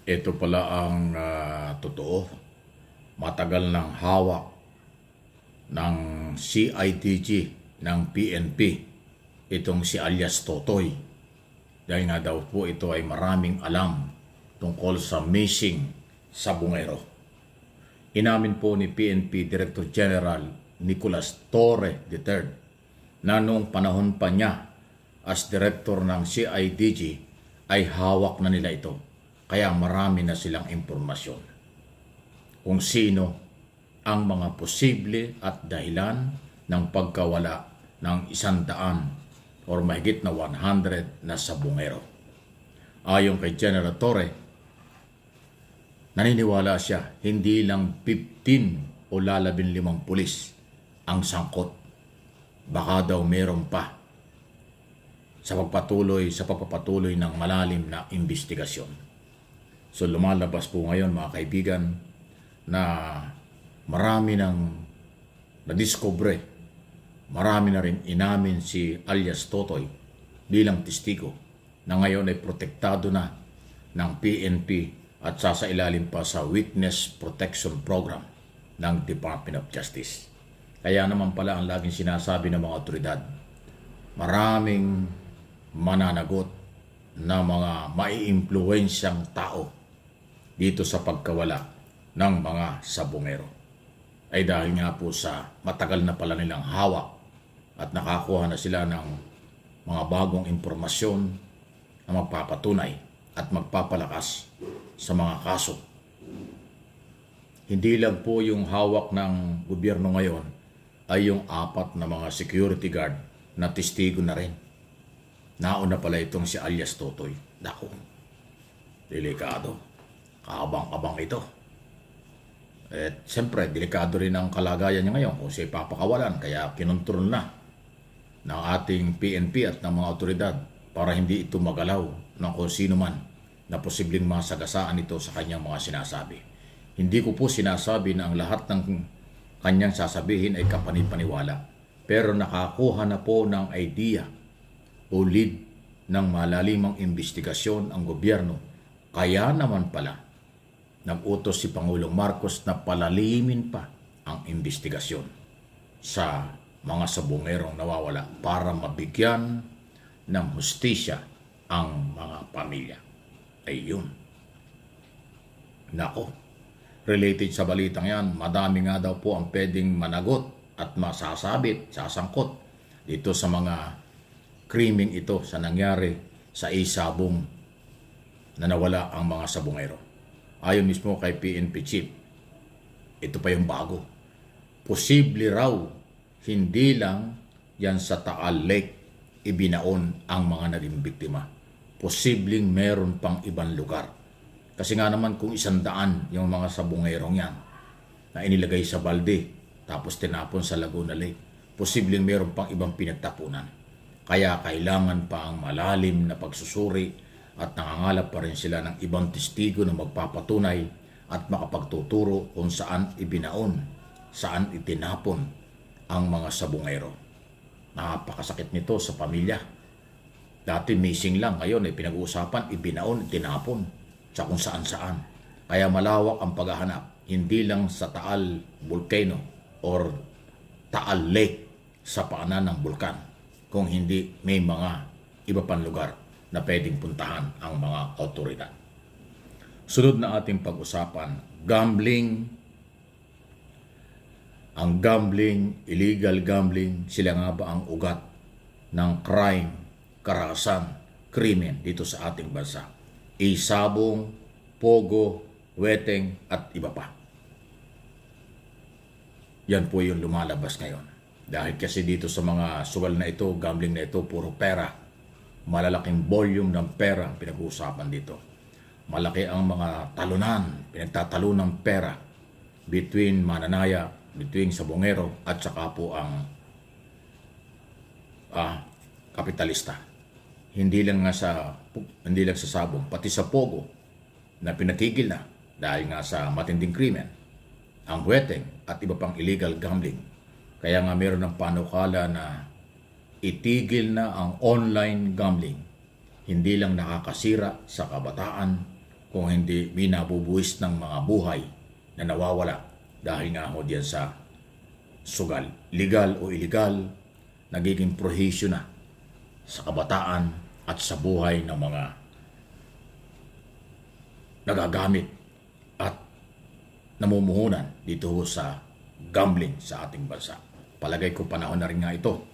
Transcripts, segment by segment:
Ito pala ang totoo. Matagal ng hawak ng CIDG ng PNP itong si alias Totoy. Dahil nga daw po ito ay maraming alam tungkol sa missing sa Bungero. Inamin po ni PNP Director General Nicolas Torre III na noong panahon pa niya as director ng CIDG ay hawak na nila ito. Kaya marami na silang impormasyon kung sino ang mga posible at dahilan ng pagkawala ng 100 or mahigit na 100 na sabungero. Ayon kay General Torre, naniniwala siya hindi lang 15 o 15 pulis ang sangkot. Baka daw meron pa sa pagpapatuloy ng malalim na investigasyon. So lumalabas po ngayon mga kaibigan na marami nang nadiskubre, marami na rin inamin si alias Totoy bilang testigo na ngayon ay protektado na ng PNP at sasailalim pa sa Witness Protection Program ng Department of Justice. Kaya naman pala ang laging sinasabi ng mga otoridad, maraming mananagot na mga maiimpluwensyang tao dito sa pagkawala ng mga sabungero ay dahil nga po sa matagal na pala nilang hawak at nakakuha na sila ng mga bagong impormasyon na magpapatunay at magpapalakas sa mga kaso. Hindi lang po yung hawak ng gobyerno ngayon ay yung 4 na mga security guard na testigo na rin. Nauna pala itong si alias Totoy. Naku, delikado. Kaabang-abang ito. At siyempre, delikado rin ang kalagayan niya ngayon kung siya papakawalan. Kaya kinontrol na ng ating PNP at ng mga otoridad para hindi ito magalaw ng kung sino man na posibleng masagasaan ito sa kanyang mga sinasabi. Hindi ko po sinasabi na ang lahat ng kanyang sasabihin ay kapanipaniwala. Pero nakakuha na po ng idea o lead ng malalimang investigasyon ang gobyerno. Kaya naman pala, nag-utos si Pangulong Marcos na palalimin pa ang investigasyon sa mga sabungerong nawawala para mabigyan ng hustisya ang mga pamilya. Ayun. Nako, related sa balitang yan, madami nga daw po ang pwedeng managot at masasabit, sasangkot dito sa mga krimeng ito sa nangyari sa isabong na nawala ang mga sabungero. Ayon mismo kay PNP Chief, ito pa yung bago. Posible raw, hindi lang yan sa Taal Lake ibinaon ang mga naging biktima. Posibleng meron pang ibang lugar. Kasi nga naman kung 100 yung mga sabungerong yan na inilagay sa balde tapos tinapon sa Laguna Lake, posibleng meron pang ibang pinagtapunan. Kaya kailangan pa ang malalim na pagsusuri at nangangalap pa rin sila ng ibang testigo na magpapatunay at makapagtuturo kung saan ibinaon, saan itinapon ang mga sabungero. Napakasakit nito sa pamilya. Dati missing lang, ngayon ay pinag-uusapan, ibinaon, itinapon sa kung saan-saan. Kaya malawak ang paghahanap, hindi lang sa Taal Volcano or Taal Lake sa paanan ng bulkan, kung hindi may mga iba pang lugar na pwedeng puntahan ang mga otoridad. Sunod na ating pag-usapan, gambling. Ang gambling, illegal gambling, sila nga ba ang ugat ng crime, karahasan, krimen dito sa ating bansa? Isabong, pogo, weteng at iba pa. Yan po yung lumalabas ngayon. Dahil kasi dito sa mga sugal na ito, gambling na ito, puro pera. Malalaking volume ng pera ang pinag-uusapan dito. Malaki ang mga talunan, pinagtatalo ng pera between mananaya, between sabongero at saka po ang kapitalista. Hindi lang sa sabong, pati sa pogo na pinatigil na dahil nga sa matinding krimen, ang weteng at iba pang illegal gambling. Kaya nga meron ng panukala na itigil na ang online gambling. Hindi lang nakakasira sa kabataan, kung hindi binabubuwis ng mga buhay na nawawala dahil nga ho diyan sa sugal. Legal o illegal, nagiging prohisyo na sa kabataan at sa buhay ng mga nagagamit at namumuhunan dito sa gambling sa ating bansa. Palagay ko panahon na rin nga ito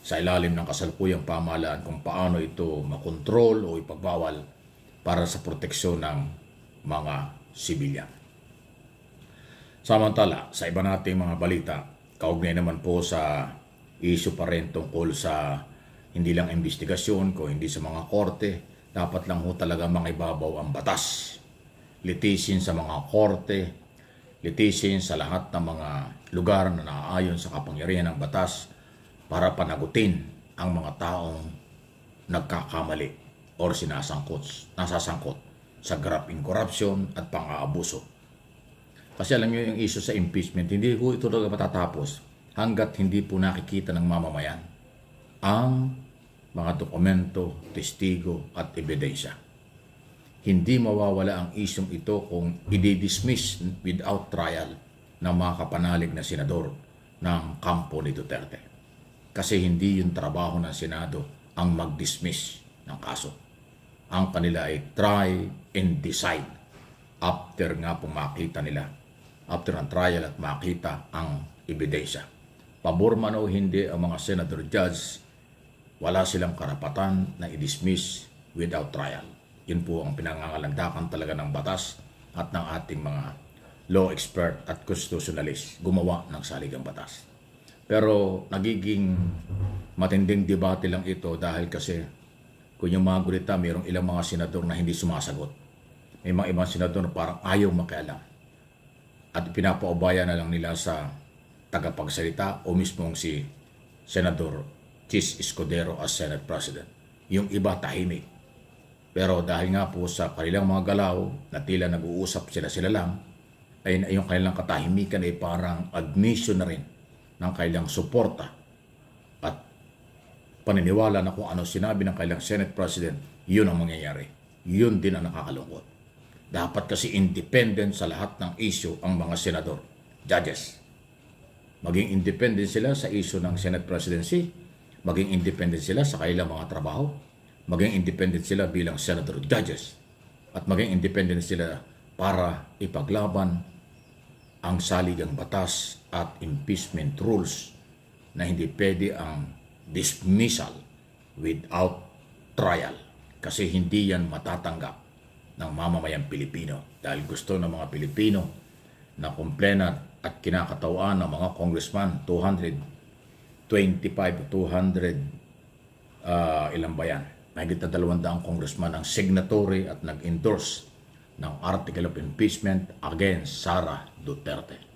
sa ilalim ng kasalukuyang pamahalaan kung paano ito makontrol o ipagbawal para sa proteksyon ng mga sibilyan. Samantala, sa iba nating mga balita, kaugnay naman po sa issue pa rin tungkol sa hindi lang investigasyon kung hindi sa mga korte, dapat lang ho talaga mangibabaw ang batas. Litisin sa mga korte, litisin sa lahat ng mga lugar na naaayon sa kapangyarihan ng batas para panagutin ang mga taong nagkakamali o nasasangkot sa graft in corruption at pang-aabuso. Kasi alam niyo yung issue sa impeachment, hindi po ito talaga matatapos hanggat hindi po nakikita ng mamamayan ang mga dokumento, testigo at ebidensya. Hindi mawawala ang isyong ito kung i-dismiss without trial ng mga kapanalig na senador ng kampo ni Duterte. Kasi hindi yung trabaho ng Senado ang mag-dismiss ng kaso. Ang kanila ay try and decide after nga po makita nila, after ang trial at makita ang ebidensya. Pabor man o hindi ang mga senador judge, wala silang karapatan na i-dismiss without trial. Yun po ang pinangangalandakan talaga ng batas at ng ating mga law expert at constitutionalist gumawa ng saligang batas. Pero nagiging matinding debate lang ito dahil kasi kung yung mga gurita, mayroong ilang mga senador na hindi sumasagot. May mga ibang senador na parang ayaw makialam. At pinapaubaya na lang nila sa tagapagsalita o mismong si Senador Chis Escudero as Senate President. Yung iba tahimik. Pero dahil nga po sa kanilang mga galaw na tila nag-uusap sila lang, ay yung kanilang katahimikan ay parang admission na rin ng kanilang suporta at paniniwala na kung ano sinabi ng kanilang Senate President, yun ang mangyayari. Yun din ang nakakalungkot. Dapat kasi independent sa lahat ng issue ang mga senador, judges. Maging independent sila sa issue ng Senate Presidency, maging independent sila sa kanilang mga trabaho, maging independent sila bilang senador judges, at maging independent sila para ipaglaban ang saligang batas at impeachment rules na hindi pwede ang dismissal without trial kasi hindi yan matatanggap ng mamamayang Pilipino dahil gusto ng mga Pilipino na komplena at kinakatawan ng mga congressman 225 ilang ba yan? Mahigit na 200 congressman ang signatory at nag-endorse ng article of impeachment against Sara Duterte.